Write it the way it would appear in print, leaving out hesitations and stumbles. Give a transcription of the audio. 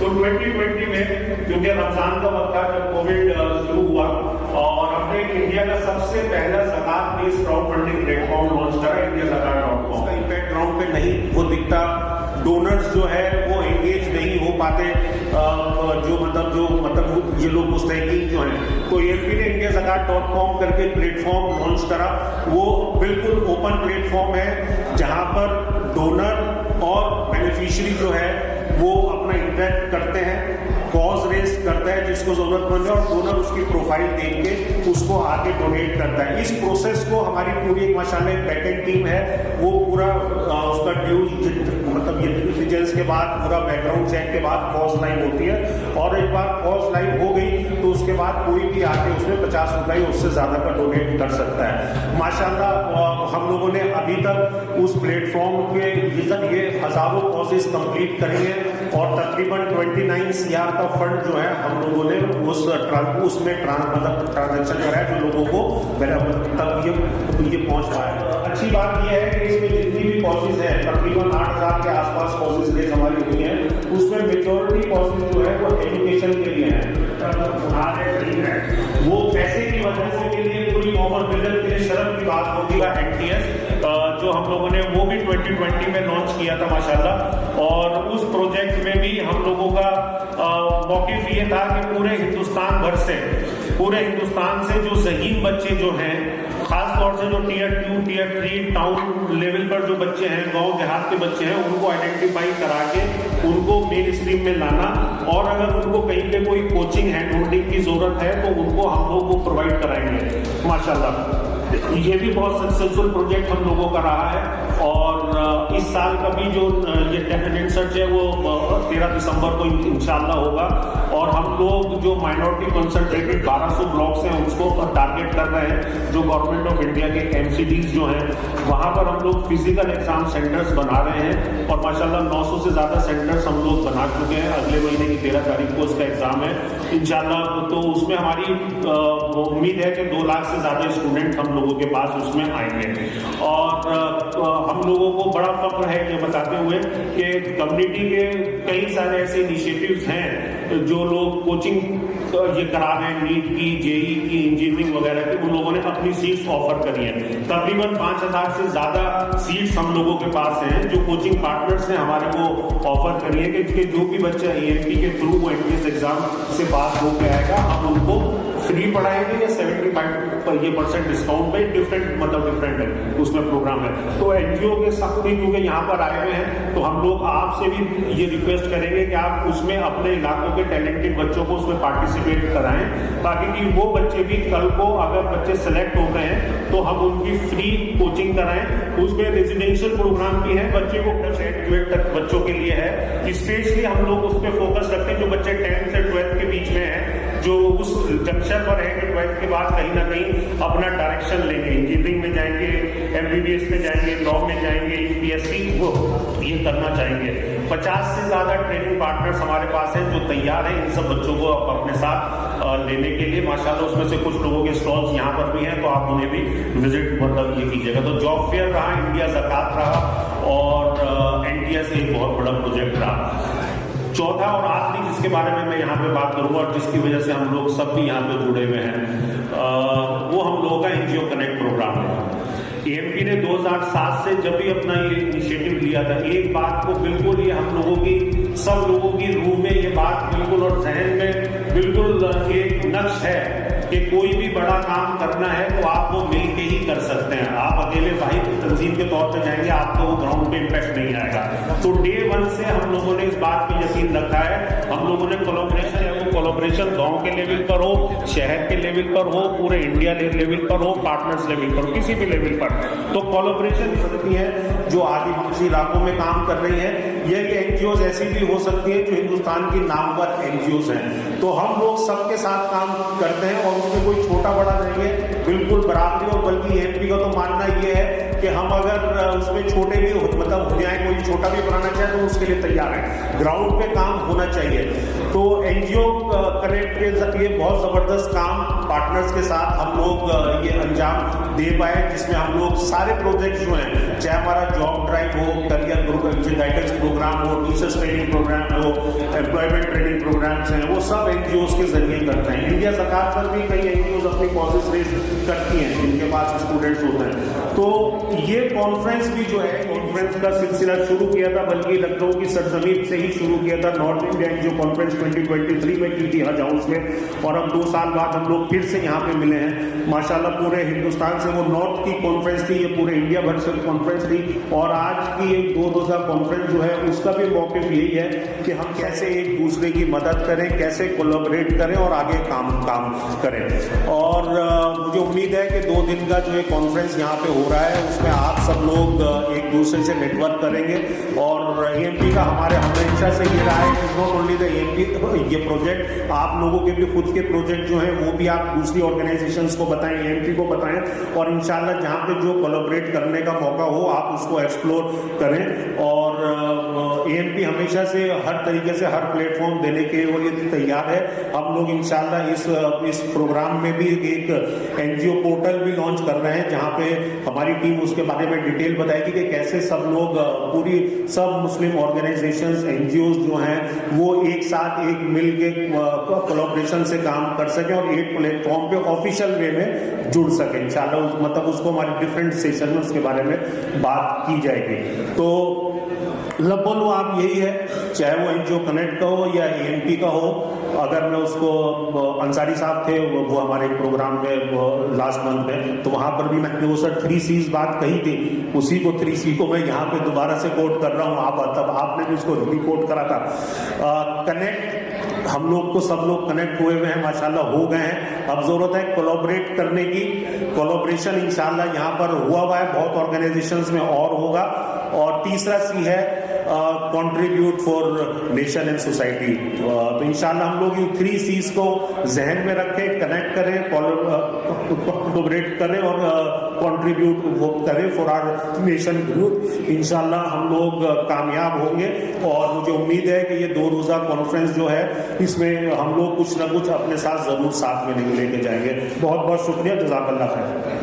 तो 2020 में क्योंकि रमजान का वक्त था जब कोविड शुरू हुआ और हमने इंडिया का सबसे पहला ज़कात based crowd funding platform launch करा indiazakat.com। उसका इम्पैक्ट ग्राउंड पे नहीं वो दिखता, डोनर्स जो है वो एंगेज नहीं हो पाते, जो ये लोग मुस्तहिकीन जो हैं। तो एएमपी ने indiazakat.com करके प्लेटफॉर्म लॉन्च करा। वो बिल्कुल ओपन प्लेटफॉर्म है जहां पर डोनर और बेनिफिशियरी जो है वो अपना इंटरेक्ट करते हैं, कॉज रेस करता है जिसको जरूरतमंद है और डोनर उसकी प्रोफाइल देख के उसको आगे डोनेट करता है। इस प्रोसेस को हमारी पूरी एक माशाल्लाह बैकएंड टीम है वो पूरा उसका ड्यू ये डिलीजेंस के बाद पूरा बैकग्राउंड चेक के बाद कॉज लाइन होती है और एक बार कॉज लाइन हो गई तो उसके बाद कोई भी आके उसमें 50 रुपए उससे ज्यादा का डोनेट कर सकता है। माशाल्लाह हम लोगों ने अभी तक उस प्लेटफॉर्म के ये हजारों कॉजेज कंप्लीट करी है और तकरीबन 29 CR का फंड जो है हम लोगों ने उसमें ट्रांजेक्शन करा है जो लोगों को तक ये पहुंच पाया। अच्छी बात यह है कि इसमें जितनी भी कॉजेज है तकरीबन 8000 के आसपास कॉजेज रेज हमारी हुई है, उसमें मेजोरिटी कॉजेज जो है वो एजुकेशन के लिए है, वो पैसे की वजह से के लिए पूरी कॉमन बिल्डर के लिए शर्म की बात होगी का NTS जो हम लोगों ने वो भी 2020 में लॉन्च किया था माशाल्लाह। और उस प्रोजेक्ट में भी हम लोगों का मौक़िफ़ ये था कि पूरे हिंदुस्तान से जो ज़हीन बच्चे जो हैं, खास तौर से जो टियर 2 टियर 3 टाउन लेवल पर जो बच्चे हैं, गांव देहात के बच्चे हैं, उनको आइडेंटिफाई करा के उनको मेन स्ट्रीम में लाना और अगर उनको कहीं पे कोई कोचिंग हैंड होल्डिंग की जरूरत है तो उनको हम लोग वो प्रोवाइड कराएंगे माशाल्लाह। ये भी बहुत सक्सेसफुल प्रोजेक्ट हम लोगों का रहा है और इस साल का भी जो ये टेक्निकल सर्च है वो 13 दिसंबर को इंशाल्लाह होगा और हम लोग जो माइनॉरिटी कंसंट्रेटेड 1200 ब्लॉक्स हैं उसको टारगेट कर रहे हैं। जो गवर्नमेंट ऑफ इंडिया के MCDs जो हैं वहाँ पर हम लोग फिजिकल एग्जाम सेंटर्स बना रहे हैं और माशाल्लाह 900 से ज़्यादा सेंटर्स हम लोग बना चुके हैं। अगले महीने की 13 तारीख को उसका एग्जाम है इंशाल्लाह। तो उसमें हमारी उम्मीद है कि 2 लाख से ज़्यादा स्टूडेंट हम लोगों के पास उसमें आएंगे और हम लोगों को बड़ा फख्र है ये बताते हुए कि कम्युनिटी के कई सारे ऐसे इनिशिएटिव्स हैं जो लोग कोचिंग ये करा रहे हैं, नीट की, जेई की, इंजीनियरिंग वगैरह की, उन लोगों ने अपनी सीट्स ऑफर करी हैं। तकरीबन 5000 से ज्यादा सीट्स हम लोगों के पास हैं जो कोचिंग पार्टनर्स ने हमारे को ऑफर करी है कि जो भी बच्चा एएमपी के थ्रू वो NTS एग्जाम से पास होकर आएगा हम उनको फ्री पढ़ाएंगे या 75% डिस्काउंट पे डिफरेंट है उसमें प्रोग्राम है। तो NGO के साथ भी क्योंकि यहाँ पर आए हुए हैं तो हम लोग आपसे भी ये रिक्वेस्ट करेंगे कि आप उसमें अपने इलाकों के टैलेंटेड बच्चों को उसमें पार्टिसिपेट कराएं ताकि कि वो बच्चे भी कल को अगर बच्चे सेलेक्ट होते हैं तो हम उनकी फ्री कोचिंग कराएं। उसमें रेजिडेंशियल प्रोग्राम भी है, बच्चे को ग्रेजुएट तक बच्चों के लिए है। स्पेशली हम लोग उस पर फोकस रखते हैं जो बच्चे 10th से 12th के बीच में है, जो उस जंक्शन पर है कि 12th के बाद कहीं ना कहीं अपना डायरेक्शन लेंगे, इंजीनियरिंग में जाएंगे, MBBS में जाएंगे, लॉ में जाएंगे, UPSC वो ये करना चाहेंगे। 50 से ज्यादा ट्रेनिंग पार्टनर्स हमारे पास हैं जो तैयार हैं इन सब बच्चों को अपने साथ लेने के लिए माशाल्लाह। उसमें से कुछ लोगों के स्टॉल्स यहाँ पर भी हैं तो आप उन्हें भी विजिट ये कीजिएगा। तो जॉब फेयर रहा, इंडिया ज़कात रहा और NTS एक बहुत बड़ा प्रोजेक्ट रहा। चौथा और आखिरी जिसके बारे में मैं यहाँ पे बात करूँगा और जिसकी वजह से हम लोग सब भी यहाँ पे जुड़े हुए हैं वो हम लोगों का NGO कनेक्ट प्रोग्राम है। एएमपी ने 2007 से जब भी अपना ये इनिशिएटिव लिया था एक बात को बिल्कुल ये हम लोगों की सब लोगों की रूह में ये बात बिल्कुल और जहन में बिल्कुल एक नक्श है कि कोई भी बड़ा काम करना है तो आप वो मिल के ही कर सकते हैं। आप अकेले वाहिद तंजीम के तौर पर जाएंगे आपको वो ग्राउंड पे इम्पैक्ट नहीं आएगा। तो डे 1 से हम लोगों ने इस बात पे यकीन रखा है। हम लोगों ने कोलैबोरेशन है वो कोलैबोरेशन गांव के लेवल पर हो, शहर के लेवल पर हो, पूरे इंडिया लेवल पर हो, पार्टनर्स लेवल पर हो, किसी भी लेवल पर। तो कोलैबोरेशन सकती है जो आदिवासी इलाकों में काम कर रही है। ये NGOs ऐसी भी हो सकती है जो हिंदुस्तान की नामवर NGOs हैं। तो हम लोग सबके साथ काम करते हैं और उसमें कोई छोटा बड़ा नहीं है, बिल्कुल बराबरी। और बल्कि एमपी का तो मानना ये है कि हम अगर उसमें छोटे भी मतलब हो जाए, कोई छोटा भी बनाना चाहे तो उसके लिए तैयार है। ग्राउंड पे काम होना चाहिए। तो एनजीओ कनेक्ट के ये बहुत ज़बरदस्त काम पार्टनर्स के साथ हम लोग ये अंजाम दे पाए, जिसमें हम लोग सारे प्रोजेक्ट जो हैं, चाहे हमारा जॉब ड्राइव हो, करियर ग्रुप गाइडेंस प्रोग्राम हो, टीचर्स ट्रेनिंग प्रोग्राम हो, एम्प्लॉयमेंट ट्रेनिंग प्रोग्राम्स हैं, वो सब एनजीओज के जरिए करते हैं। इंडिया सरकार पर भी कई एनजीओज अपनी पॉलिसीज रेज करती हैं जिनके पास स्टूडेंट्स होते हैं। तो ये कॉन्फ्रेंस भी जो है, कॉन्फ्रेंस का सिलसिला शुरू किया था, बल्कि लखनऊ की सरजमीन से ही शुरू किया था। नॉर्थ इंडिया एनजीओ कॉन्फ्रेंस 2023 में की थी हज हाउस में, और अब 2 साल बाद हम लोग फिर से यहाँ पे मिले हैं। माशाल्लाह पूरे हिंदुस्तान से वो नॉर्थ की कॉन्फ्रेंस थी, ये पूरे इंडिया भर से कॉन्फ्रेंस थी, और आज की एक 2 रोज़ा कॉन्फ्रेंस जो है उसका भी मौक़िफ़ यही है कि हम कैसे एक दूसरे की मदद करें, कैसे कोलैबोरेट करें और आगे काम करें। और मुझे उम्मीद है कि 2 दिन का जो ये कॉन्फ्रेंस यहाँ पे हो रहा है उसमें आप सब लोग एक दूसरे से नेटवर्क करेंगे। और एएमपी का हमारे हमेशा से ये रहा है कि नॉट ओनली द एएमपी, ये प्रोजेक्ट आप लोगों के भी खुद के प्रोजेक्ट जो हैं वो भी आप दूसरी ऑर्गेनाइजेशंस को बताएं, एएमपी को बताएं, और इंशाल्लाह जहाँ पे जो कोलैबोरेट करने का मौका हो आप उसको एक्सप्लोर करें। और एएमपी हमेशा से हर तरीके से हर प्लेटफॉर्म देने के लिए तैयार है। हम लोग इंशाल्लाह इस प्रोग्राम में भी एक एनजीओ पोर्टल भी लॉन्च कर रहे हैं, जहाँ पे हमारी टीम उसके बारे में डिटेल बताएगी कि कैसे सब लोग सब मुस्लिम ऑर्गेनाइजेशंस, एनजीओज जो हैं वो एक साथ एक मिल के कोलैबोरेशन से काम कर सकें और एक प्लेटफॉर्म पे ऑफिशियल वे में जुड़ सकें इंशाल्लाह। मतलब उसको हमारे डिफरेंट सेशन में उसके बारे में बात की जाएगी। तो बोलो आप यही है, चाहे वो एनजीओ कनेक्ट का हो या एएमपी का हो। अगर मैं उसको अंसारी साहब थे, वो हमारे प्रोग्राम में लास्ट मंथ में, तो वहाँ पर भी मैंने वो सर 3 C's बात कही थी, उसी को 3 C को मैं यहाँ पे दोबारा से कोट कर रहा हूँ। तब आपने भी उसको रिपोर्ट करा था। कनेक्ट, हम लोग को सब लोग कनेक्ट हुए हैं, माशाल्लाह हो गए हैं। अब जरूरत है कोलैबोरेट करने की। कोलैबोरेशन इंशाल्लाह यहाँ पर हुआ है, बहुत ऑर्गेनाइजेशंस में और होगा। और तीसरा C है contribute for nation and society. तो इंशाल्लाह हम लोग इन 3 C's को जहन में रखें, कनेक्ट करें, कोलैबोरेट करें और कंट्रीब्यूट करें फॉर आवर नेशन ग्रोथ। इंशाल्लाह हम लोग कामयाब होंगे। और मुझे उम्मीद है कि ये 2 रोज़ा कॉन्फ्रेंस जो है इसमें हम लोग कुछ ना कुछ अपने साथ जरूर साथ में लेके जाएंगे। बहुत बहुत शुक्रिया, जज़ाकल्लाह खैर।